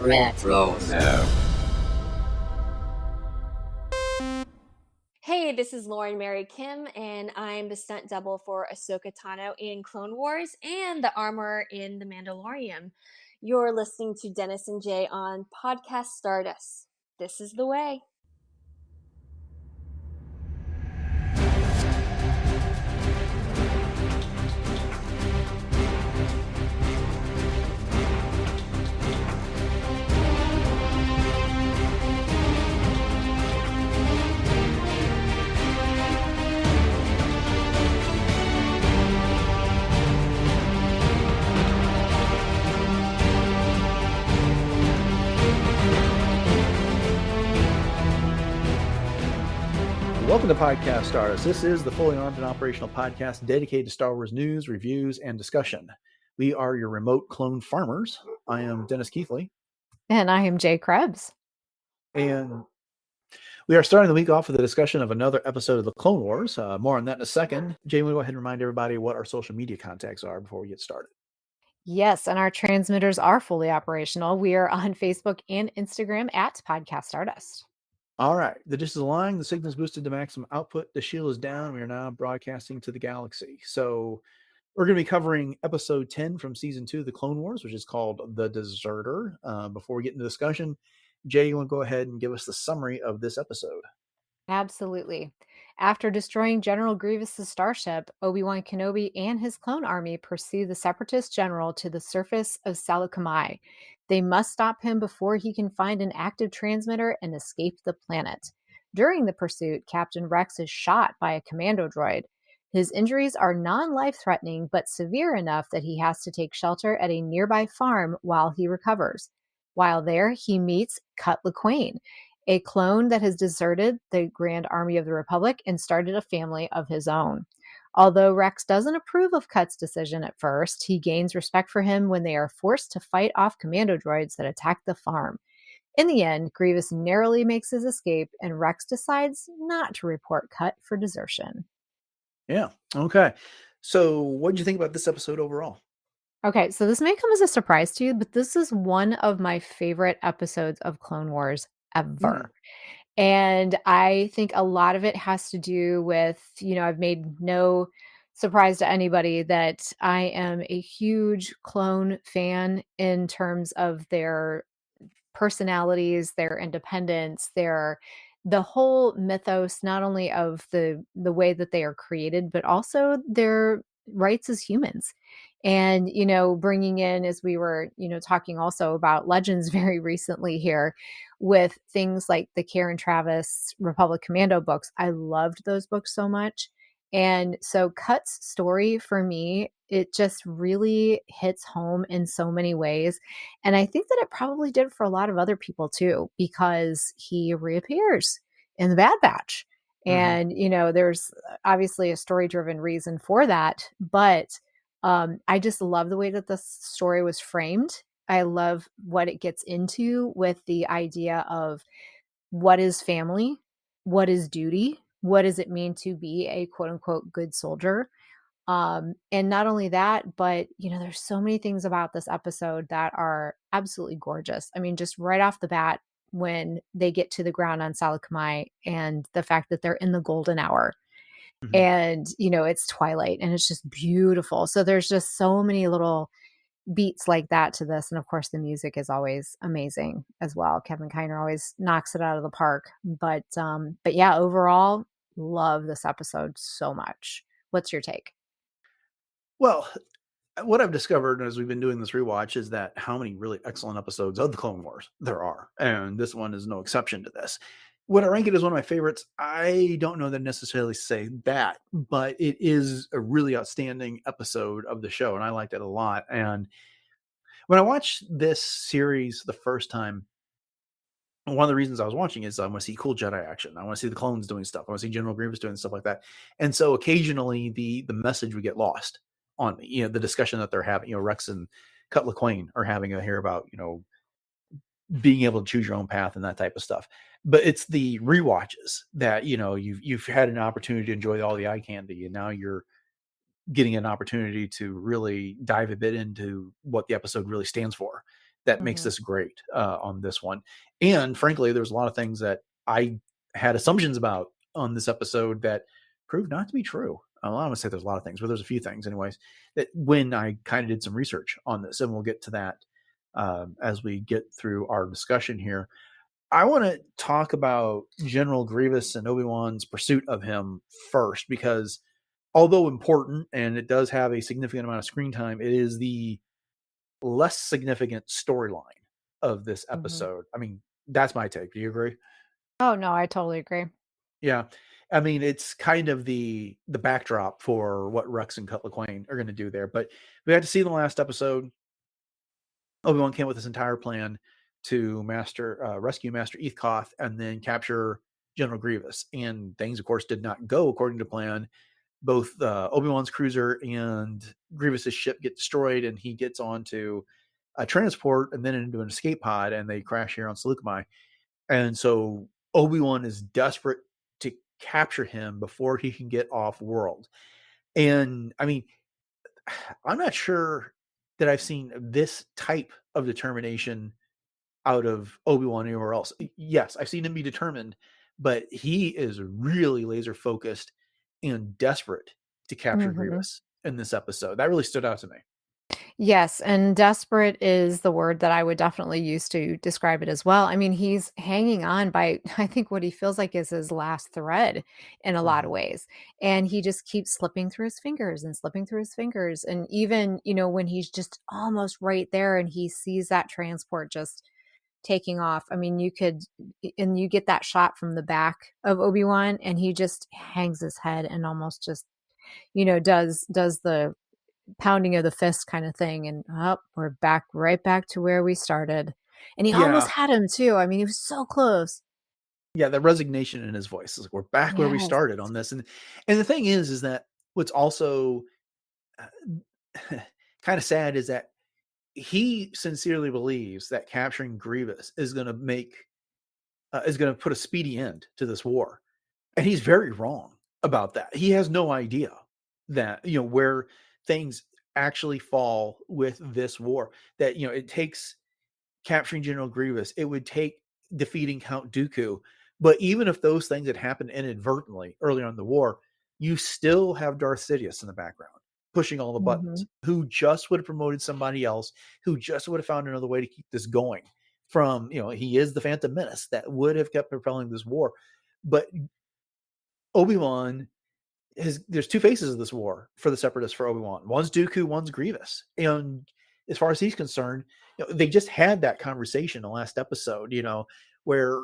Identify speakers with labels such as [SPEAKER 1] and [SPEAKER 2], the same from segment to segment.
[SPEAKER 1] Retro.
[SPEAKER 2] Hey, this is Lauren Mary Kim, and I'm the stunt double for Ahsoka Tano in Clone Wars and the armorer in The Mandalorian. You're listening to Dennis and Jay on Podcast Stardust. This is the way.
[SPEAKER 3] Welcome to Podcast Stardust. This is the fully armed and operational podcast dedicated to Star Wars news, reviews, and discussion. We are your remote clone farmers. I am Dennis Keithley.
[SPEAKER 4] And I am Jay Krebs.
[SPEAKER 3] And we are starting the week off with a discussion of another episode of the Clone Wars. More on that in a second. Jay, will you go ahead and remind everybody what our social media contacts are before we get started?
[SPEAKER 4] Yes, and our transmitters are fully operational. We are on Facebook and Instagram at Podcast Stardust.
[SPEAKER 3] All right. The dish is aligned. The signal is boosted to maximum output. The shield is down. We are now broadcasting to the galaxy. So we're going to be covering episode 10 from season 2 of the Clone Wars, which is called The Deserter. Before we get into discussion, Jay, you want to go ahead and give us the summary of this episode?
[SPEAKER 4] Absolutely. After destroying General Grievous' starship, Obi-Wan Kenobi and his clone army pursue the Separatist general to the surface of Lawquane. They must stop him before he can find an active transmitter and escape the planet. During the pursuit, Captain Rex is shot by a Commando Droid. His injuries are non-life-threatening, but severe enough that he has to take shelter at a nearby farm while he recovers. While there, he meets Lawquane, a clone that has deserted the Grand Army of the Republic and started a family of his own. Although Rex doesn't approve of Cut's decision at first, he gains respect for him when they are forced to fight off Commando Droids that attack the farm. In the end, Grievous narrowly makes his escape, and Rex decides not to report Cut for desertion.
[SPEAKER 3] Yeah. Okay. So what did you think about this episode overall?
[SPEAKER 4] Okay, so this may come as a surprise to you, but this is one of my favorite episodes of Clone Wars ever. And I think a lot of it has to do with, I've made no surprise to anybody that I am a huge clone fan in terms of their personalities, their independence, the whole mythos, not only of the way that they are created, but also their rights as humans. And, bringing in, as we were, talking also about Legends very recently here, with things like the Karen Travis Republic Commando books. I loved those books so much. And so Cut's story for me, it just really hits home in so many ways. And I think that it probably did for a lot of other people too, because he reappears in the Bad Batch. And, there's obviously a story-driven reason for that. But I just love the way that the story was framed. I love what it gets into with the idea of what is family, what is duty, what does it mean to be a quote unquote good soldier. And not only that, but there's so many things about this episode that are absolutely gorgeous. I mean, just right off the bat, when they get to the ground on Lawquane and the fact that they're in the golden hour. And, it's twilight and it's just beautiful. So there's just so many little beats like that to this. And of course, the music is always amazing as well. Kevin Kiner always knocks it out of the park. But yeah, overall, love this episode so much. What's your take?
[SPEAKER 3] Well, what I've discovered as we've been doing this rewatch is that how many really excellent episodes of the Clone Wars there are. And this one is no exception to this. Would I rank it as one of my favorites? I don't know that I necessarily say that, but it is a really outstanding episode of the show, and I liked it a lot. And when I watched this series the first time, one of the reasons I was watching is I want to see cool Jedi action. I want to see the clones doing stuff. I want to see General Grievous doing stuff like that. And so occasionally the message would get lost on me. The discussion that they're having, Rex and Lawquane are having here about, being able to choose your own path and that type of stuff. But it's the rewatches that, you've had an opportunity to enjoy all the eye candy, and now you're getting an opportunity to really dive a bit into what the episode really stands for. that makes this great on this one. And frankly, there's a lot of things that I had assumptions about on this episode that proved not to be true. Well, I don't want to say there's a lot of things, but there's a few things, anyways, that when I kind of did some research on this, and we'll get to that as we get through our discussion here. I want to talk about General Grievous and Obi-Wan's pursuit of him first, because although important and it does have a significant amount of screen time, it is the less significant storyline of this episode. I mean, that's my take. Do you agree?
[SPEAKER 4] Oh, no, I totally agree.
[SPEAKER 3] Yeah. I mean, it's kind of the backdrop for what Rex and Lawquane are going to do there. But we had to see in the last episode, Obi-Wan came with this entire plan to rescue Master Ethkoth and then capture General Grievous. And things, of course, did not go according to plan. Both Obi-Wan's cruiser and Grievous's ship get destroyed, and he gets onto a transport and then into an escape pod, and they crash here on Seleucami. And so Obi-Wan is desperate to capture him before he can get off world. And I mean, I'm not sure that I've seen this type of determination out of Obi-Wan anywhere else. Yes, I've seen him be determined, but he is really laser focused and desperate to capture Grievous in this episode. That really stood out to me.
[SPEAKER 4] Yes, and desperate is the word that I would definitely use to describe it as well. I mean, he's hanging on by, I think, what he feels like is his last thread in a lot of ways. And he just keeps slipping through his fingers and slipping through his fingers. And even, when he's just almost right there and he sees that transport just taking off. I mean, and you get that shot from the back of Obi-Wan, and he just hangs his head and almost just, does the pounding of the fist kind of thing, and we're right back to where we started. And he almost had him too. I mean, he was so close.
[SPEAKER 3] Yeah, the resignation in his voice is like, we're back where we started on this. And the thing is that what's also kind of sad is that he sincerely believes that capturing Grievous is going to put a speedy end to this war. And he's very wrong about that. He has no idea that, where things actually fall with this war, that, it takes capturing General Grievous. It would take defeating Count Dooku. But even if those things had happened inadvertently earlier in the war, you still have Darth Sidious in the background pushing all the buttons, who just would have promoted somebody else, who just would have found another way to keep this going. From, he is the Phantom Menace that would have kept propelling this war. But Obi-Wan, there's two faces of this war for the Separatists for Obi-Wan. One's Dooku, one's Grievous. And as far as he's concerned, they just had that conversation in the last episode, where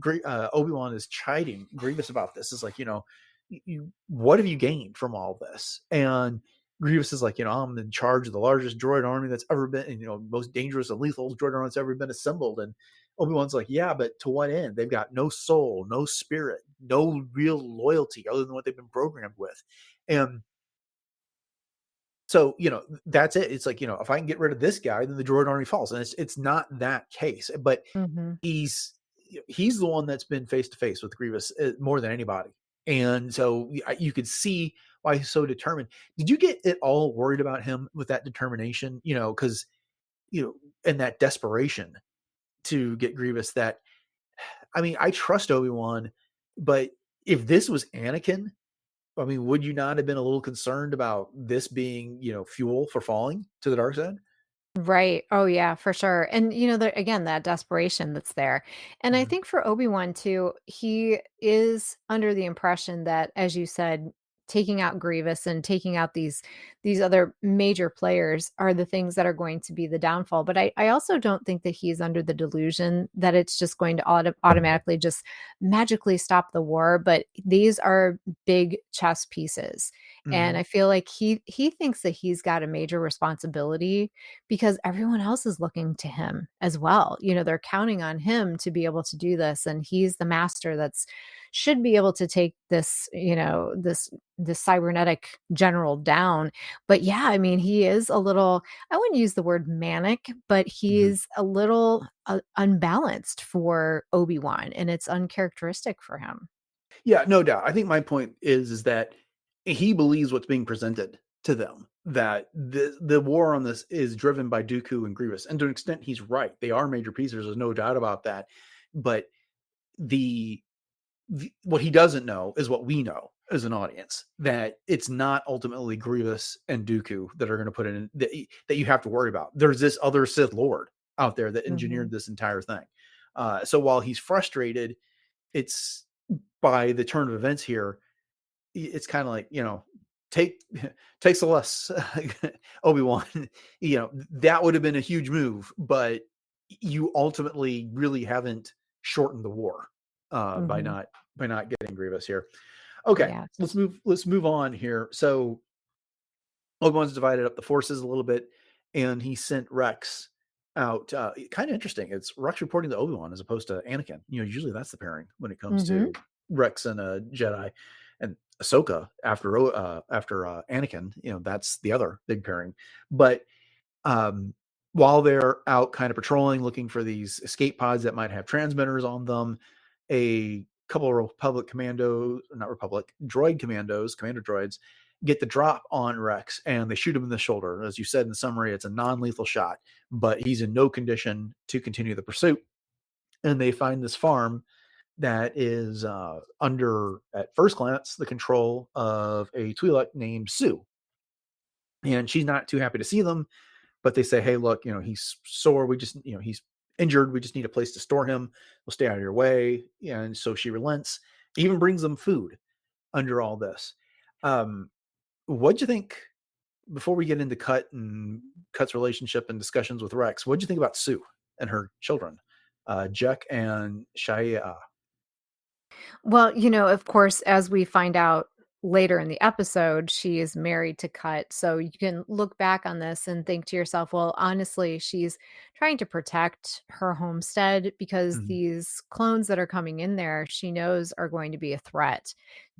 [SPEAKER 3] Obi-Wan is chiding Grievous about this. It's like, what have you gained from all this? And Grievous is like, I'm in charge of the largest droid army that's ever been, and, most dangerous and lethal droid army that's ever been assembled. And Obi-Wan's like, yeah, but to what end? They've got no soul, no spirit, no real loyalty other than what they've been programmed with. And so, that's it. It's like, if I can get rid of this guy, then the droid army falls. And it's not that case, but he's the one that's been face to face with Grievous more than anybody. And so you could see why he's so determined. Did you get at all worried about him with that determination? Because, and that desperation to get Grievous, that, I mean, I trust Obi-Wan, but if this was Anakin, I mean, would you not have been a little concerned about this being, fuel for falling to the dark side?
[SPEAKER 4] Right. Oh, yeah, for sure. And, again, that desperation that's there. And I think for Obi-Wan too, he is under the impression that, as you said, taking out Grievous and taking out these other major players are the things that are going to be the downfall. But I also don't think that he's under the delusion that it's just going to automatically just magically stop the war. But these are big chess pieces. And I feel like he thinks that he's got a major responsibility because everyone else is looking to him as well. They're counting on him to be able to do this. And he's the master that's should be able to take this, this cybernetic general down. But yeah, I mean, he is a little, I wouldn't use the word manic, but he's a little unbalanced for Obi-Wan, and it's uncharacteristic for him.
[SPEAKER 3] Yeah, no doubt. I think my point is that he believes what's being presented to them, that the war on this is driven by Dooku and Grievous, and to an extent, he's right. They are major pieces. There's no doubt about that. But the what he doesn't know is what we know as an audience, that it's not ultimately Grievous and Dooku that are going to put in that you have to worry about. There's this other Sith Lord out there that
[SPEAKER 4] Mm-hmm.
[SPEAKER 3] engineered this entire thing. So while he's frustrated, it's by the turn of events here, it's kind of like, take take Celeste, Obi-Wan, that would have been a huge move, but you ultimately really haven't shortened the war by
[SPEAKER 4] Mm-hmm.
[SPEAKER 3] not getting Grievous here. Okay,
[SPEAKER 4] Yes.
[SPEAKER 3] let's move on here. So Obi-Wan's divided up the forces a little bit, and he sent Rex out. Kind of interesting. It's Rex reporting to Obi-Wan as opposed to Anakin. Usually that's the pairing when it comes
[SPEAKER 4] Mm-hmm.
[SPEAKER 3] to Rex and a Jedi, and Ahsoka after Anakin. That's the other big pairing. But um, while they're out kind of patrolling, looking for these escape pods that might have transmitters on them, a couple of Republic commandos, not Republic, droid commandos, commando droids, get the drop on Rex and they shoot him in the shoulder. As you said in the summary, it's a non lethal shot, but he's in no condition to continue the pursuit. And they find this farm that is under, at first glance, the control of a Twi'lek named Sue. And she's not too happy to see them, but they say, hey, look, he's sore. We just, he's injured. We just need a place to store him. We'll stay out of your way. And so she relents, even brings them food under all this. What'd you think, before we get into Cut's relationship and discussions with Rex, what'd you think about Sue and her children, Jack and Shia?
[SPEAKER 4] Well, of course, as we find out later in the episode, she is married to Cut. So you can look back on this and think to yourself, well, honestly, she's trying to protect her homestead because
[SPEAKER 3] Mhm.
[SPEAKER 4] these clones that are coming in there, she knows are going to be a threat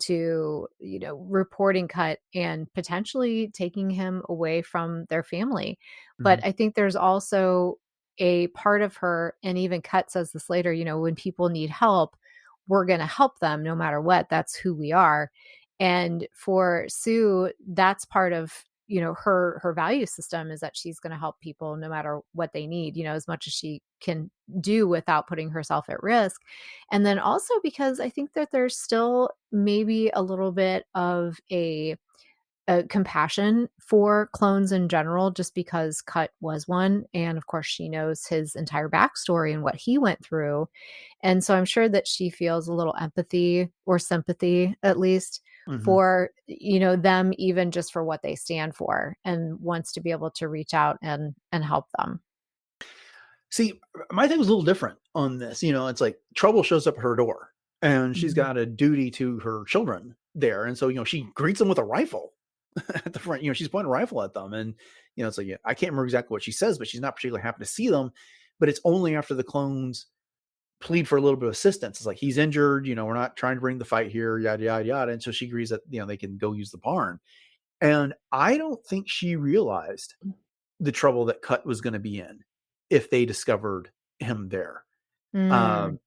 [SPEAKER 4] to, reporting Cut and potentially taking him away from their family. But
[SPEAKER 3] Mhm.
[SPEAKER 4] I think there's also a part of her, and even Cut says this later, when people need help, we're going to help them no matter what. That's who we are. And for Sue, that's part of her value system, is that she's going to help people no matter what they need, as much as she can do without putting herself at risk. And then also because I think that there's still maybe a little bit of a compassion for clones in general, just because Cut was one. And of course, she knows his entire backstory and what he went through. And so I'm sure that she feels a little empathy or sympathy, at least,
[SPEAKER 3] Mhm.
[SPEAKER 4] for, them, even just for what they stand for, and wants to be able to reach out and help them.
[SPEAKER 3] See, my thing was a little different on this. It's like trouble shows up at her door and she's
[SPEAKER 4] Mhm.
[SPEAKER 3] got a duty to her children there. And so, she greets them with a rifle at the front. She's pointing a rifle at them. And, it's like, I can't remember exactly what she says, but she's not particularly happy to see them. But it's only after the clones plead for a little bit of assistance. It's like, he's injured, we're not trying to bring the fight here, yada, yada, yada. And so she agrees that, they can go use the barn. And I don't think she realized the trouble that Cut was going to be in if they discovered him there.
[SPEAKER 4] Mm.
[SPEAKER 3] Um,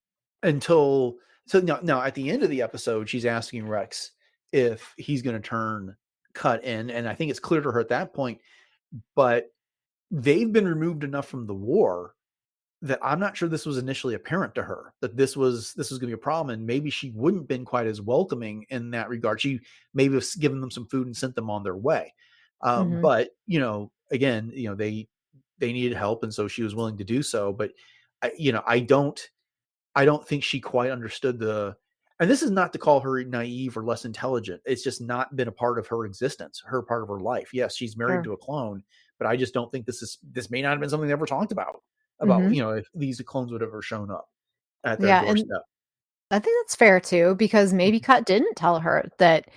[SPEAKER 3] until so now at the end of the episode, she's asking Rex if he's going to turn Cut in, and I think it's clear to her at that point. But they've been removed enough from the war that I'm not sure this was initially apparent to her that this was going to be a problem, and maybe she wouldn't been quite as welcoming in that regard. She maybe have given them some food and sent them on their way.
[SPEAKER 4] Mhm.
[SPEAKER 3] But again, they needed help, and so she was willing to do so. But I don't think she quite understood and this is not to call her naive or less intelligent. It's just not been a part of her existence, her part of her life. Yes, she's married
[SPEAKER 4] Sure.
[SPEAKER 3] to a clone, but I just don't think this may not have been something they ever talked about,
[SPEAKER 4] Mhm.
[SPEAKER 3] if these clones would have ever shown up at their
[SPEAKER 4] Yeah, and
[SPEAKER 3] doorstep.
[SPEAKER 4] I think that's fair too, because maybe
[SPEAKER 3] Mhm.
[SPEAKER 4] Cut didn't tell her that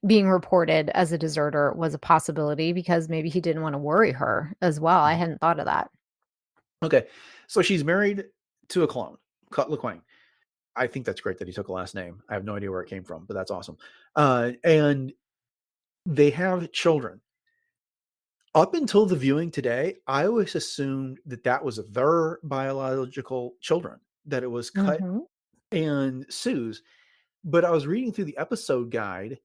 [SPEAKER 4] being reported as a deserter was a possibility, because maybe he didn't wanna worry her as well. I
[SPEAKER 3] Mhm.
[SPEAKER 4] hadn't thought of that.
[SPEAKER 3] Okay, so she's married to a clone, Lawquane. I think that's great that he took a last name. I have no idea where it came from, but that's awesome. And they have children. Up until the viewing today, I always assumed that that was their biological children, that it was Cut
[SPEAKER 4] Mhm.
[SPEAKER 3] and Sue's. But I was reading through the episode guide,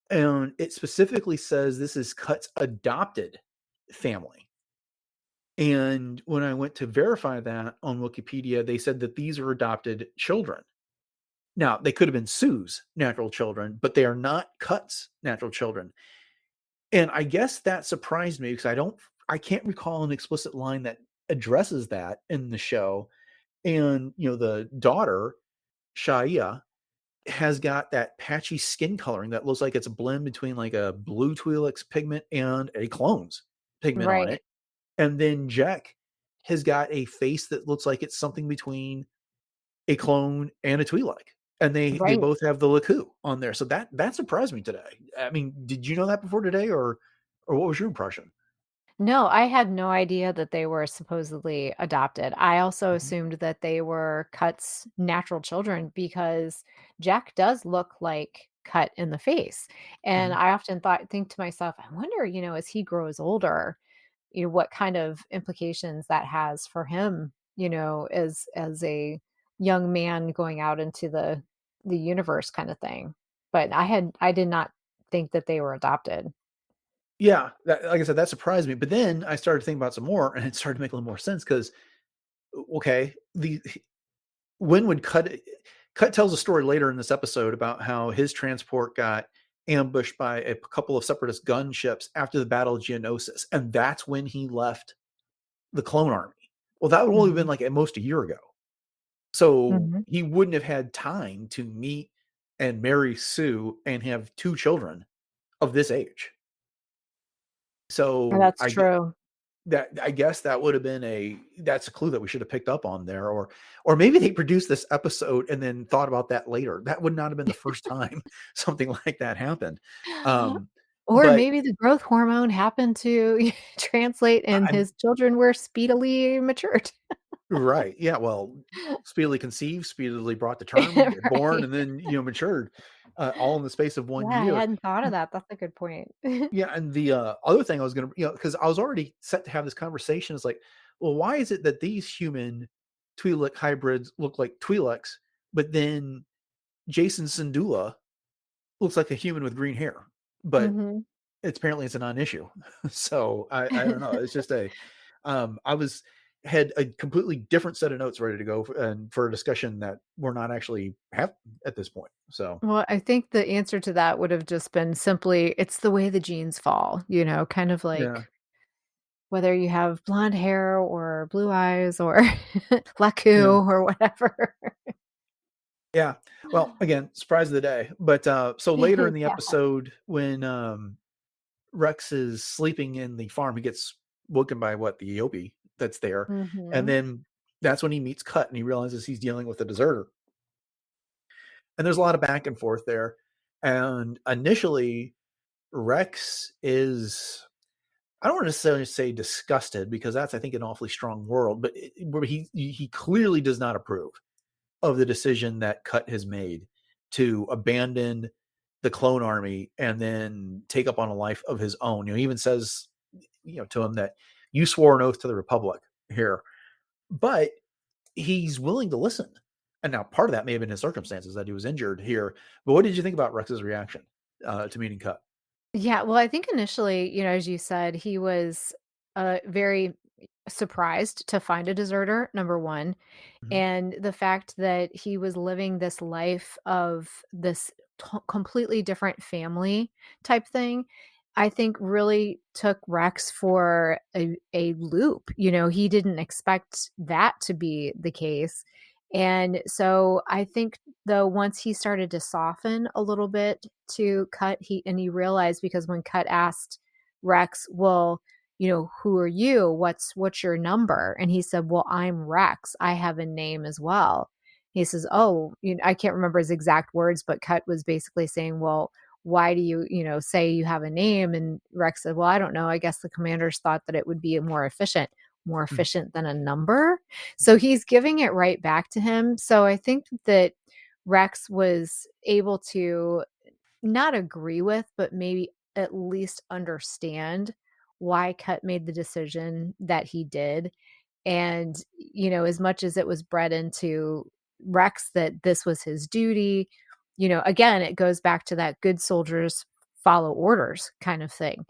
[SPEAKER 3] And it specifically says this is Cut's adopted family. And when I went to verify that on Wikipedia, they said that these are adopted children. Now, they could have been Sue's natural children, but they are not Cut's natural children. And I guess that surprised me because I can't recall an explicit line that addresses that in the show. And, the daughter, Shia, has got that patchy skin coloring that looks like it's a blend between like a blue Twi'lek's pigment and a clone's pigment on
[SPEAKER 4] Right.
[SPEAKER 3] it. And then Jack has got a face that looks like it's something between a clone and a Twi'lek. And they
[SPEAKER 4] Right.
[SPEAKER 3] both have the Laku on there. So that surprised me today. I mean, did you know that before today, or what was your impression?
[SPEAKER 4] No, I had no idea that they were supposedly adopted. I also
[SPEAKER 3] Mhm.
[SPEAKER 4] assumed that they were Cut's natural children because Jack does look like Cut in the face. And
[SPEAKER 3] Mhm.
[SPEAKER 4] I often think to myself, I wonder, as he grows older, what kind of implications that has for him, as a young man going out into the universe kind of thing. But I did not think that they were adopted.
[SPEAKER 3] Yeah, like I said, that surprised me. But then I started thinking about some more, and it started to make a little more sense because okay, the when would Cut tells a story later in this episode about how his transport got ambushed by a couple of separatist gunships after the Battle of Geonosis, and that's when he left the clone army. Well, that would only have been
[SPEAKER 4] Mhm.
[SPEAKER 3] like at most a year ago. So
[SPEAKER 4] Mhm.
[SPEAKER 3] he wouldn't have had time to meet and marry Sue and have two children of this age. So
[SPEAKER 4] That's true.
[SPEAKER 3] I guess that would have been that's a clue that we should have picked up on there, or maybe they produced this episode and then thought about that later. That would not have been the first time something like that happened. Um,
[SPEAKER 4] Or
[SPEAKER 3] but
[SPEAKER 4] maybe the growth hormone happened to translate and
[SPEAKER 3] I'm
[SPEAKER 4] his children were speedily matured.
[SPEAKER 3] right. Yeah. Well, speedily conceived, speedily brought to term, born,
[SPEAKER 4] Right.
[SPEAKER 3] and then all in the space of
[SPEAKER 4] Yeah,
[SPEAKER 3] one
[SPEAKER 4] I
[SPEAKER 3] year.
[SPEAKER 4] hadn't thought of that. That's a good point.
[SPEAKER 3] Yeah, and the other thing I was gonna, because I was already set to have this conversation is like, well, why is it that these human Twi'lek hybrids look like Twi'leks, but then Jason Syndulla looks like a human with green hair? But
[SPEAKER 4] Mhm.
[SPEAKER 3] it's a non-issue. So I don't know. It's just I was had a completely different set of notes ready to go for a discussion that we're not actually have at this point. So
[SPEAKER 4] Well, I think the answer to that would have just been simply, it's the way the genes fall, kind of
[SPEAKER 3] yeah,
[SPEAKER 4] like whether you have blonde hair or blue eyes or
[SPEAKER 3] yeah.
[SPEAKER 4] Laku or whatever.
[SPEAKER 3] Yeah. Well, again, surprise of the day. But so later in the
[SPEAKER 4] Yeah.
[SPEAKER 3] episode, when Rex is sleeping in the farm, he gets woken by the Obi that's there. And
[SPEAKER 4] Mhm.
[SPEAKER 3] then that's when he meets Cut and he realizes he's dealing with a deserter. And there's a lot of back and forth there. And initially, Rex is, I don't want to necessarily say disgusted because that's, I think, an awfully strong word, but where he clearly does not approve of the decision that Cut has made to abandon the clone army and then take up on a life of his own. He even says, to him that you swore an oath to the Republic here, but he's willing to listen. And now part of that may have been his circumstances that he was injured here. But what did you think about Rex's reaction to meeting Cut?
[SPEAKER 4] Yeah, well, I think initially, as you said, he was very surprised to find a deserter, number one.
[SPEAKER 3] Mhm.
[SPEAKER 4] And the fact that he was living this life of this completely different family type thing, I think really took Rex for a loop. He didn't expect that to be the case. And so I think though once he started to soften a little bit to Cut, he realized, because when Cut asked Rex, well, who are you? What's your number? And he said, well, I'm Rex. I have a name as well. He says, oh, I can't remember his exact words, but Cut was basically saying, well, why do you, say you have a name? And Rex said, well, I don't know. I guess the commanders thought that it would be more
[SPEAKER 3] Mhm.
[SPEAKER 4] efficient than a number. So he's giving it right back to him. So I think that Rex was able to not agree with, but maybe at least understand why Cut made the decision that he did. And, as much as it was bred into Rex that this was his duty, again, it goes back to that good soldiers follow orders kind of thing.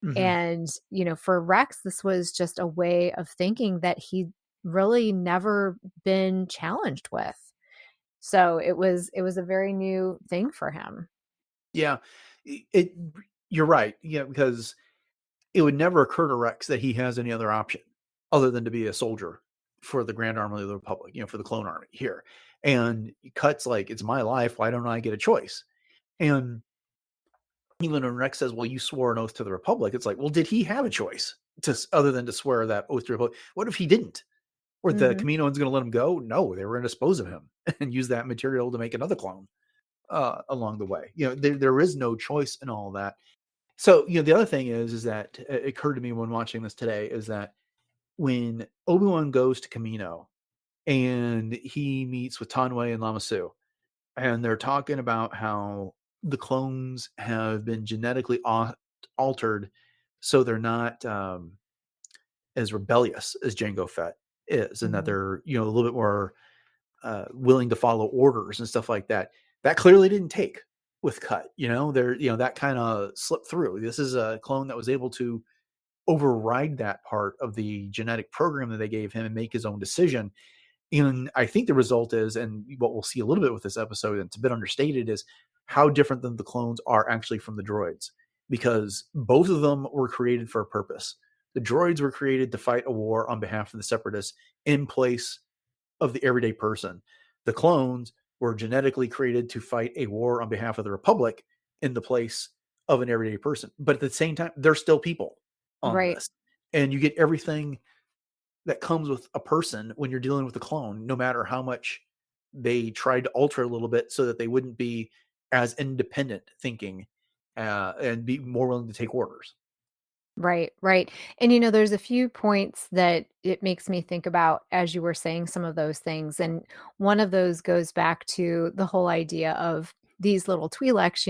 [SPEAKER 3] Mhm.
[SPEAKER 4] And, for Rex, this was just a way of thinking that he really never been challenged with. So it was a very new thing for him.
[SPEAKER 3] Yeah. It you're right. Yeah, because it would never occur to Rex that he has any other option other than to be a soldier for the Grand Army of the Republic, for the Clone Army here. And Cut's like, it's my life. Why don't I get a choice? And even when Rex says, well, you swore an oath to the Republic, it's like, well, did he have a choice other than to swear that oath to the Republic? What if he didn't? Or the
[SPEAKER 4] Mhm.
[SPEAKER 3] Kaminoans going to let him go? No, they were going to dispose of him and use that material to make another clone along the way. There is no choice in all of that. So, the other thing is that it occurred to me when watching this today is that when Obi-Wan goes to Kamino and he meets with Tanway and Lama Su, and they're talking about how the clones have been genetically altered so they're not as rebellious as Jango Fett is, and that
[SPEAKER 4] Mhm.
[SPEAKER 3] they're a little bit more willing to follow orders and stuff like that. That clearly didn't take with Cut. That kind of slipped through. This is a clone that was able to override that part of the genetic program that they gave him and make his own decision. And I think the result is, and what we'll see a little bit with this episode, and it's a bit understated, is how different than the clones are actually from the droids, because both of them were created for a purpose. The droids were created to fight a war on behalf of the separatists in place of the everyday person. The clones were genetically created to fight a war on behalf of the Republic in the place of an everyday person. But at the same time, they're still people on
[SPEAKER 4] Right.
[SPEAKER 3] this. And you get everything that comes with a person when you're dealing with a clone, no matter how much they tried to alter a little bit so that they wouldn't be as independent thinking and be more willing to take orders.
[SPEAKER 4] Right, right. And there's a few points that it makes me think about as you were saying some of those things. And one of those goes back to the whole idea of these little Twi'leks,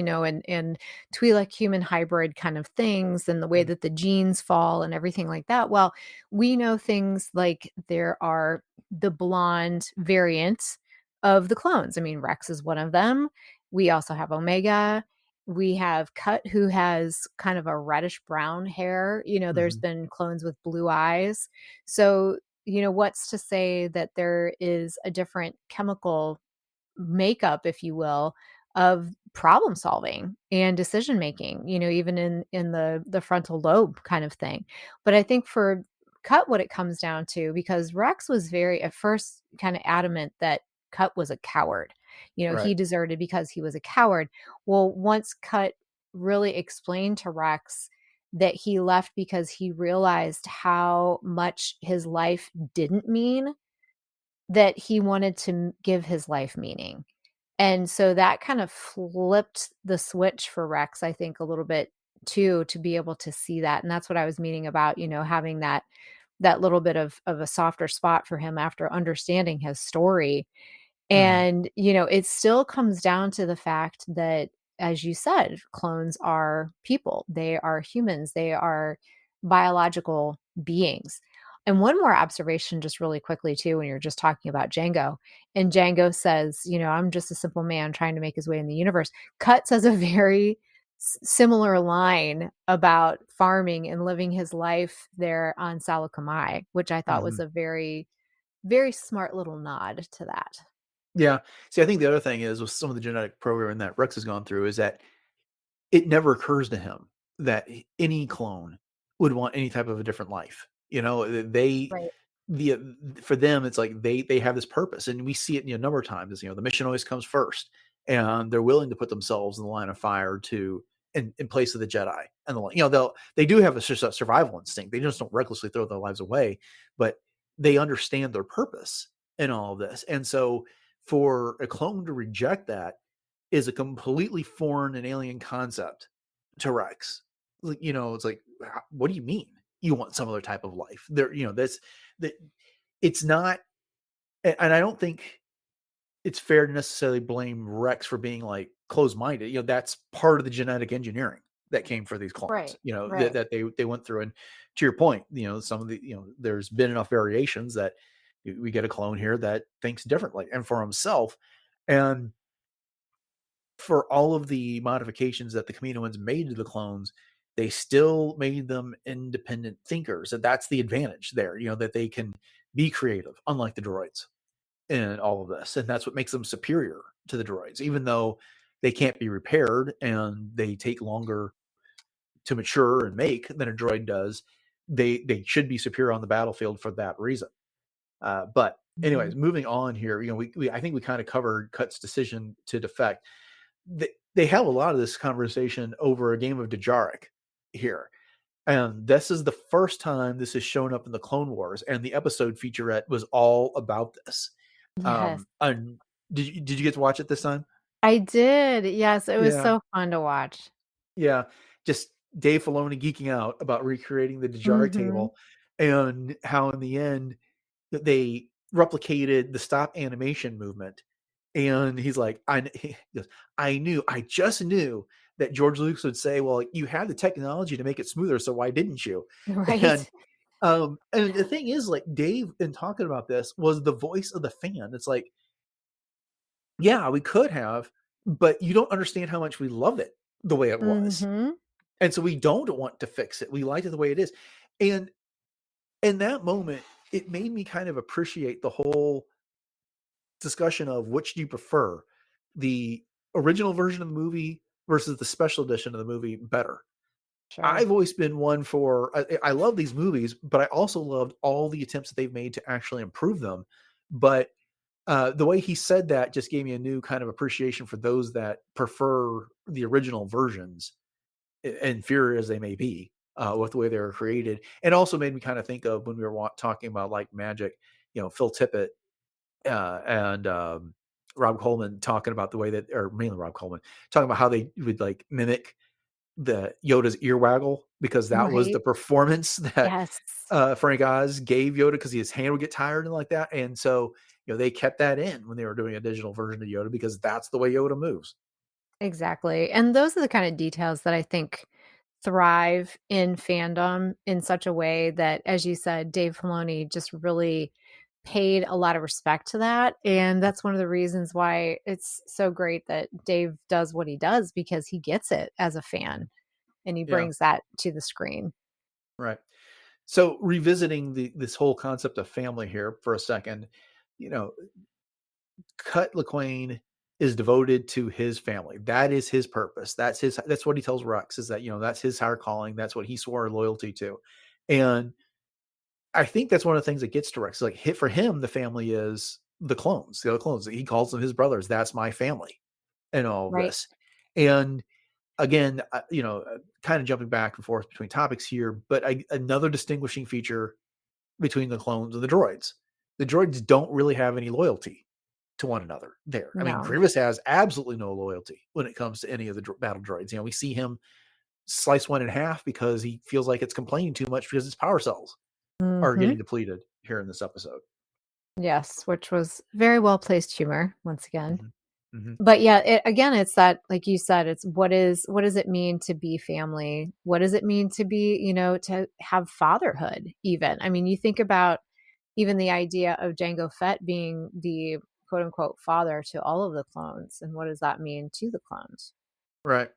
[SPEAKER 4] and Twi'lek human hybrid kind of things, and the way
[SPEAKER 3] Mhm.
[SPEAKER 4] that the genes fall and everything like that. Well, we know things like there are the blonde variants of the clones. I mean, Rex is one of them. We also have Omega. We have Cut, who has kind of a reddish brown hair. There's
[SPEAKER 3] Mhm.
[SPEAKER 4] been clones with blue eyes. So, what's to say that there is a different chemical makeup, if you will, of problem solving and decision making, even in the frontal lobe kind of thing. But I think for Cut, what it comes down to, because Rex was very at first kind of adamant that Cut was a coward. He
[SPEAKER 3] Right.
[SPEAKER 4] deserted because he was a coward. Well, once Cut really explained to Rex that he left because he realized how much his life didn't mean, that he wanted to give his life meaning. And so that kind of flipped the switch for Rex, I think, a little bit too, to be able to see that. And that's what I was meaning about, having that little bit of a softer spot for him after understanding his story.
[SPEAKER 3] Mhm.
[SPEAKER 4] And, it still comes down to the fact that, as you said, clones are people, they are humans, they are biological beings. And one more observation, just really quickly, too, when you're just talking about Django, and Django says, I'm just a simple man trying to make his way in the universe. Cut says a very similar line about farming and living his life there on Salakamai, which I thought was
[SPEAKER 3] Mhm.
[SPEAKER 4] a very, very smart little nod to that.
[SPEAKER 3] Yeah. See, I think the other thing is with some of the genetic programming that Rex has gone through is that it never occurs to him that any clone would want any type of a different life. They
[SPEAKER 4] Right.
[SPEAKER 3] the for them it's like they have this purpose, and we see it a number of times. The mission always comes first, and they're willing to put themselves in the line of fire to in place of the Jedi. And they do have a survival instinct. They just don't recklessly throw their lives away, but they understand their purpose in all of this. And so for a clone to reject that is a completely foreign and alien concept to Rex. It's like, what do you mean you want some other type of life? That's that it's not, and I don't think it's fair to necessarily blame Rex for being like closed minded. That's part of the genetic engineering that came for these clones.
[SPEAKER 4] Right,
[SPEAKER 3] That,
[SPEAKER 4] right.
[SPEAKER 3] that they went through. And to your point, some of the there's been enough variations that we get a clone here that thinks differently and for himself. And for all of the modifications that the Kaminoans made to the clones, they still made them independent thinkers. And that's the advantage there, that they can be creative, unlike the droids in all of this. And that's what makes them superior to the droids, even though they can't be repaired and they take longer to mature and make than a droid does. They should be superior on the battlefield for that reason. But anyways, moving on here, I think we kind of covered Cut's decision to defect. They have a lot of this conversation over a game of Dejarik here. And this is the first time this has shown up in the Clone Wars, and the episode featurette was all about this.
[SPEAKER 4] Yes.
[SPEAKER 3] And did you get to watch it this time?
[SPEAKER 4] I did. Yes, it was
[SPEAKER 3] Yeah.
[SPEAKER 4] so fun to watch.
[SPEAKER 3] Yeah, just Dave Filoni geeking out about recreating the Dejarik table, and how in the end they replicated the stop animation movement. And he's like, he goes, I just knew that George Lucas would say, well, you had the technology to make it smoother, so why didn't you?
[SPEAKER 4] Right.
[SPEAKER 3] And the thing is, like, Dave, in talking about this, was the voice of the fan. It's like, yeah, we could have, but you don't understand how much we love it the way it was. And so we don't want to fix it. We like it the way it is. And in that moment, it made me kind of appreciate the whole discussion of which do you prefer, the original version of the movie versus the special edition of the movie better.
[SPEAKER 4] Sure.
[SPEAKER 3] I've always been one for, I love these movies, but I also loved all the attempts that they've made to actually improve them. But the way he said that just gave me a new kind of appreciation for those that prefer the original versions, inferior as they may be, with the way they were created. And also made me kind of think of when we were talking about like magic, Phil Tippett and Rob Coleman talking about the way that, or mainly Rob Coleman, talking about how they would like mimic the Yoda's ear waggle, because that was the performance that Frank Oz gave Yoda, because his hand would get tired and like that. And so, they kept that in when they were doing a digital version of Yoda, because that's the way Yoda moves.
[SPEAKER 4] Exactly. And those are the kind of details that I think thrive in fandom in such a way that, as you said, Dave Filoni just really paid a lot of respect to that. And that's one of the reasons why it's so great that Dave does what he does, because he gets it as a fan and he brings that to the screen.
[SPEAKER 3] Right. So revisiting this whole concept of family here for a second, Cut Lawquane is devoted to his family. That is his purpose. That's what he tells Rex, is that, that's his higher calling. That's what he swore loyalty to. And I think that's one of the things that gets to Rex. Like, for him, the family is the clones, the other clones. He calls them his brothers. That's my family and all of this. And again, kind of jumping back and forth between topics here, but another distinguishing feature between the clones and the droids. The droids don't really have any loyalty to one another there. I mean, Grievous has absolutely no loyalty when it comes to any of the battle droids. We see him slice one in half because he feels like it's complaining too much because its power cells are getting depleted here in this episode.
[SPEAKER 4] Yes, which was very well placed humor once again. But yeah, it's that, like you said, it's what does it mean to be family? What does it mean to be, to have fatherhood even? I mean, you think about even the idea of Jango Fett being the quote unquote father to all of the clones. And what does that mean to the clones?
[SPEAKER 3] Right.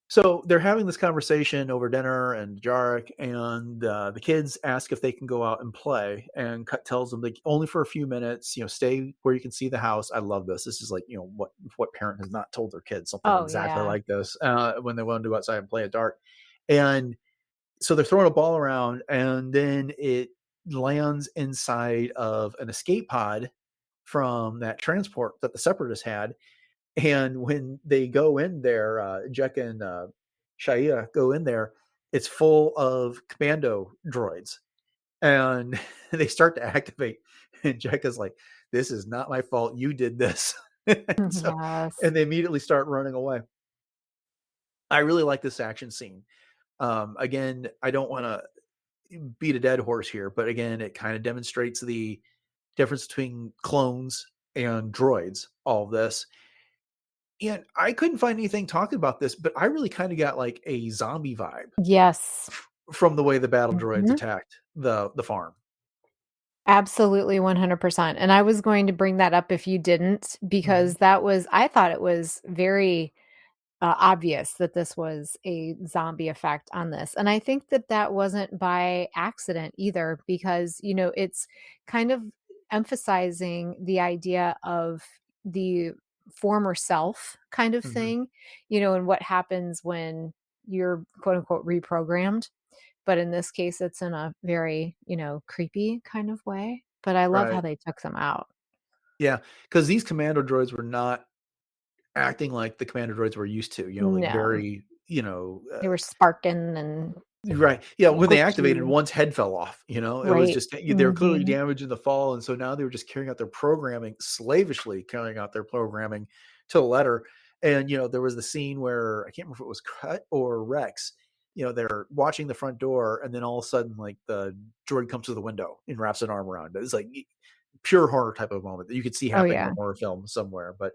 [SPEAKER 3] So they're having this conversation over dinner and Jarek, and the kids ask if they can go out and play. And Cut tells them only for a few minutes, stay where you can see the house. I love this. This is like, what parent has not told their kids something exactly like this when they want to go outside and play at dark. And so they're throwing a ball around, and then it lands inside of an escape pod from that transport that the Separatists had. And when they go in there, Jek and Shia go in there, it's full of Commando Droids. And they start to activate. And Jek is like, this is not my fault. You did this. And they immediately start running away. I really like this action scene. Again, I don't want to beat a dead horse here, but again, it kind of demonstrates the difference between clones and droids, all of this. And I couldn't find anything talking about this, but I really kind of got like a zombie vibe.
[SPEAKER 4] Yes.
[SPEAKER 3] From the way the battle droids attacked the farm.
[SPEAKER 4] Absolutely 100%. And I was going to bring that up if you didn't,
[SPEAKER 3] Mhm.
[SPEAKER 4] because I thought it was very obvious that this was a zombie effect on this. And I think that that wasn't by accident either, because, it's kind of emphasizing the idea of the former self kind of
[SPEAKER 3] Mhm.
[SPEAKER 4] thing, and what happens when you're quote unquote reprogrammed. But in this case, it's in a very, creepy kind of way. But I love how
[SPEAKER 3] Right.
[SPEAKER 4] they took them out.
[SPEAKER 3] Yeah, because these commando droids were not acting like the commando droids we're used to, like
[SPEAKER 4] No,
[SPEAKER 3] very,
[SPEAKER 4] they were sparking and
[SPEAKER 3] right. Yeah, when they activated,
[SPEAKER 4] glitchy.
[SPEAKER 3] one's head fell off, it was
[SPEAKER 4] Right.
[SPEAKER 3] just they were clearly
[SPEAKER 4] Mhm.
[SPEAKER 3] damaged in the fall, and so now they were just carrying out their programming, slavishly carrying out their programming to the letter. And, there was the scene where I can't remember if it was Cut or Rex, they're watching the front door, and then all of a sudden, like, the droid comes to the window and wraps an arm around it. It's like pure horror type of moment that you could see
[SPEAKER 4] Oh,
[SPEAKER 3] happening in a
[SPEAKER 4] yeah.
[SPEAKER 3] horror film somewhere, but,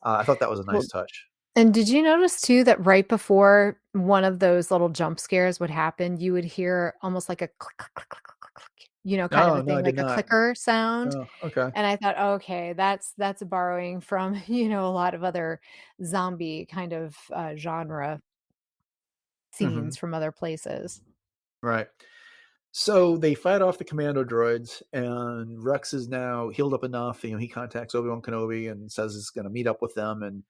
[SPEAKER 3] I thought that was a nice
[SPEAKER 4] Well,
[SPEAKER 3] touch.
[SPEAKER 4] and did you notice too that right before one of those little jump scares would happen, you would hear almost like a click, click, click, click, click, click, click, kind of
[SPEAKER 3] Oh,
[SPEAKER 4] a
[SPEAKER 3] no, I
[SPEAKER 4] thing,
[SPEAKER 3] did
[SPEAKER 4] like a
[SPEAKER 3] not.
[SPEAKER 4] clicker sound?
[SPEAKER 3] Oh, okay.
[SPEAKER 4] And I thought, "Okay, that's borrowing from, a lot of other zombie kind of, genre
[SPEAKER 3] Mhm.
[SPEAKER 4] scenes from other places."
[SPEAKER 3] Right. So they fight off the commando droids, and Rex is now healed up enough. He contacts Obi-Wan Kenobi and says he's going to meet up with them. And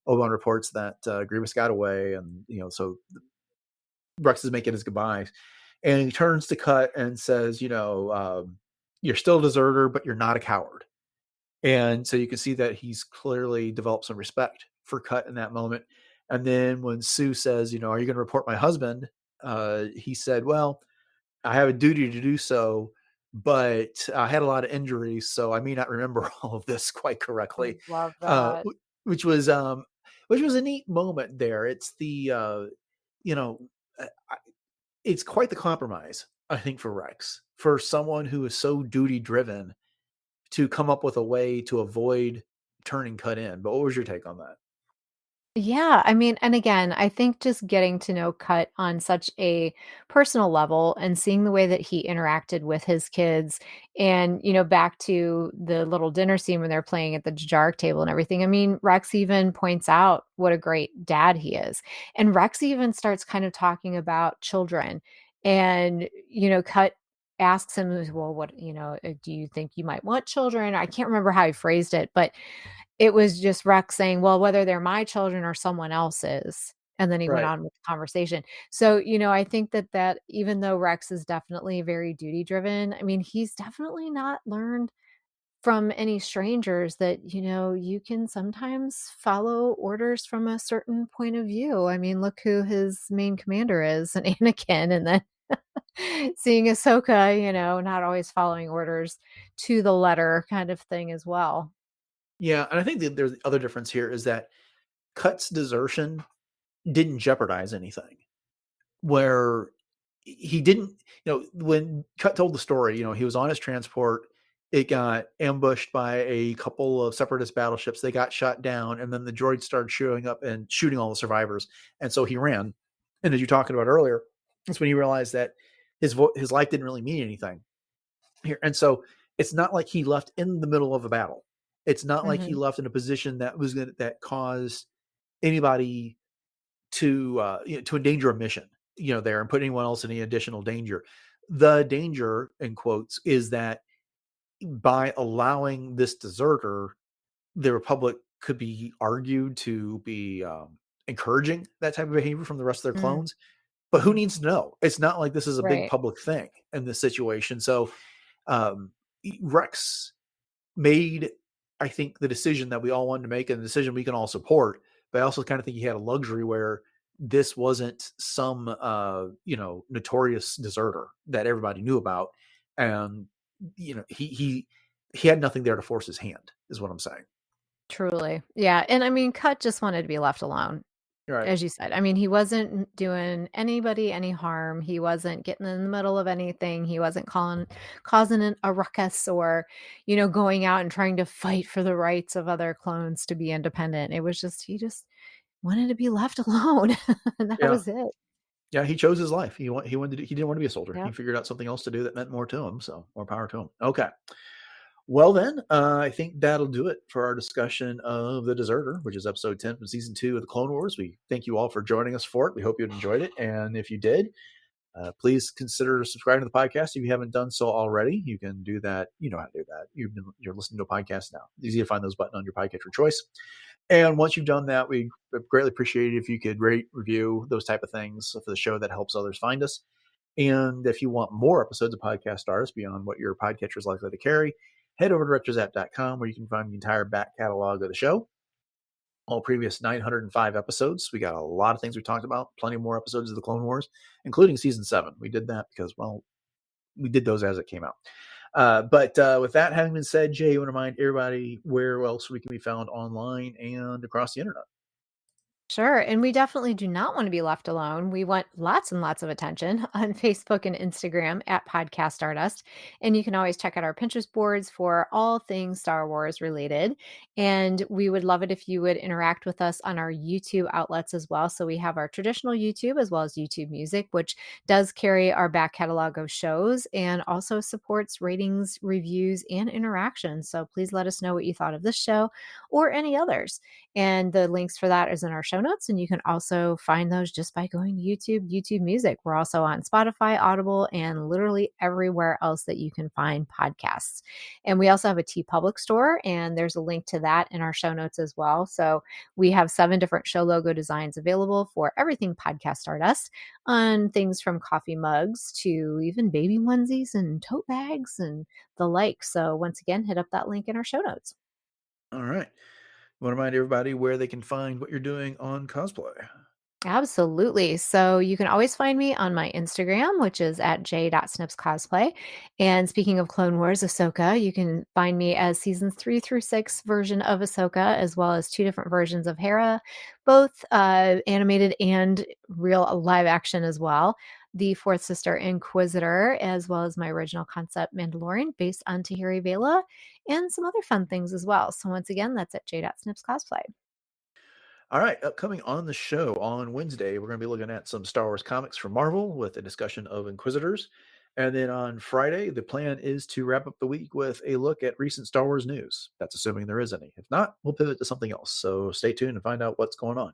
[SPEAKER 3] Obi-Wan reports that Grievous got away, and so Rex is making his goodbyes. And he turns to Cut and says, "You're still a deserter, but you're not a coward." And so you can see that he's clearly developed some respect for Cut in that moment. And then when Sue says, "Are you going to report my husband?" He said, "Well, I have a duty to do so, but I had a lot of injuries, so I may not remember all of this quite
[SPEAKER 4] I
[SPEAKER 3] correctly."
[SPEAKER 4] love
[SPEAKER 3] Uh,
[SPEAKER 4] that.
[SPEAKER 3] which was which was a neat moment there. It's you know, uh, I- it's quite the compromise, I think, for Rex, for someone who is so duty driven to come up with a way to avoid turning Cut in. But what was your take on that?
[SPEAKER 4] Yeah, I mean, and again, I think just getting to know Cut on such a personal level and seeing the way that he interacted with his kids and, back to the little dinner scene when they're playing at the Jark table and everything. I mean, Rex even points out what a great dad he is. And Rex even starts kind of talking about children. And, Cut asks him, well, what, do you think you might want children? I can't remember how he phrased it, but it was just Rex saying, "Well, whether they're my children or someone else's," and then he went
[SPEAKER 3] Right.
[SPEAKER 4] on with the conversation. So, I think that even though Rex is definitely very duty driven, I mean, he's definitely not learned from any strangers that, you can sometimes follow orders from a certain point of view. I mean, look who his main commander is, and Anakin, and then seeing Ahsoka, not always following orders to the letter kind of thing as well.
[SPEAKER 3] Yeah, and I think that there's the other difference here is that Cut's desertion didn't jeopardize anything. Where he didn't, when Cut told the story, he was on his transport. It got ambushed by a couple of separatist battleships. They got shot down, and then the droids started showing up and shooting all the survivors. And so he ran. And as you talking about earlier, that's when he realized that his life didn't really mean anything here. And so it's not like he left in the middle of a battle. It's not like he
[SPEAKER 4] Mhm.
[SPEAKER 3] left in a position that caused anybody to endanger a mission, there, and put anyone else in any additional danger. The danger, in quotes, is that by allowing this deserter, the Republic could be argued to be encouraging that type of behavior from the rest of their
[SPEAKER 4] Mm,
[SPEAKER 3] clones. But who
[SPEAKER 4] mhm.
[SPEAKER 3] needs to know? It's not like this is a big
[SPEAKER 4] Right.
[SPEAKER 3] public thing in this situation. So um, Rex made, I think, the decision that we all wanted to make and the decision we can all support. But I also kind of think he had a luxury where this wasn't some notorious deserter that everybody knew about. And he had nothing there to force his hand, is what I'm saying.
[SPEAKER 4] Truly. Yeah, and I mean, Cut just wanted to be left alone,
[SPEAKER 3] Right.
[SPEAKER 4] as you said. I mean, he wasn't doing anybody any harm. He wasn't getting in the middle of anything. He wasn't causing a ruckus or, going out and trying to fight for the rights of other clones to be independent. It was just he just wanted to be left alone, and that
[SPEAKER 3] Yeah.
[SPEAKER 4] was it.
[SPEAKER 3] Yeah, he chose his life. He didn't want to be a soldier.
[SPEAKER 4] Yep.
[SPEAKER 3] He figured out something else to do that meant more to him. So more power to him. Okay. Well, then, I think that'll do it for our discussion of The Deserter, which is episode 10 from season 2 of the Clone Wars. We thank you all for joining us for it. We hope you enjoyed it. And if you did, please consider subscribing to the podcast. If you haven't done so already, you can do that. You know how to do that. You're listening to a podcast now. It's easy to find those buttons on your podcast of choice. And once you've done that, we greatly appreciate it if you could rate, review, those type of things for the show. That helps others find us. And if you want more episodes of Podcast Stars beyond what your podcatcher is likely to carry, head over to retrozapp.com where you can find the entire back catalog of the show. All previous 905 episodes. We got a lot of things we talked about, plenty more episodes of the Clone Wars, including season 7. We did that because, well, we did those as it came out. But with that having been said, Jay, you want to remind everybody where else we can be found online and across the internet?
[SPEAKER 4] Sure. And we definitely do not want to be left alone. We want lots and lots of attention on Facebook and Instagram at Podcast Stardust. And you can always check out our Pinterest boards for all things Star Wars related. And we would love it if you would interact with us on our YouTube outlets as well. So we have our traditional YouTube as well as YouTube Music, which does carry our back catalog of shows and also supports ratings, reviews, and interactions. So please let us know what you thought of this show or any others. And the links for that is in our show notes. And you can also find those just by going to YouTube Music. We're also on Spotify, Audible, and literally everywhere else that you can find podcasts. And we also have a TeePublic store, and there's a link to that in our show notes as well. So we have 7 different show logo designs available for everything Podcast Stardust, on things from coffee mugs to even baby onesies and tote bags and the like. So once again, hit up that link in our show notes.
[SPEAKER 3] All right. I want to remind everybody where they can find what you're doing on cosplay.
[SPEAKER 4] Absolutely. So you can always find me on my Instagram, which is at j.snipscosplay. And speaking of Clone Wars, Ahsoka, you can find me as seasons 3 through 6 version of Ahsoka, as well as 2 different versions of Hera, both animated and real live action as well. The Fourth Sister Inquisitor, as well as my original concept Mandalorian based on Tahiri Vela, and some other fun things as well. So once again, that's at j.snipscosplay.
[SPEAKER 3] All right, upcoming on the show on Wednesday, we're going to be looking at some Star Wars comics from Marvel with a discussion of Inquisitors. And then on Friday, the plan is to wrap up the week with a look at recent Star Wars news. That's assuming there is any. If not, we'll pivot to something else. So stay tuned and find out what's going on.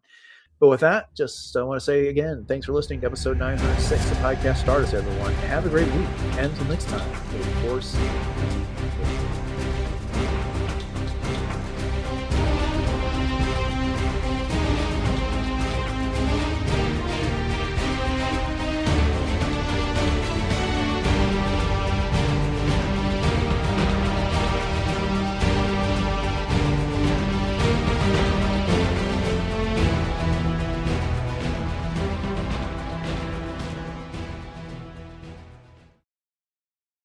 [SPEAKER 3] But with that, just I want to say again, thanks for listening to episode 906 of Podcast Stardust, everyone. Have a great week. And until next time, may the Force be with you.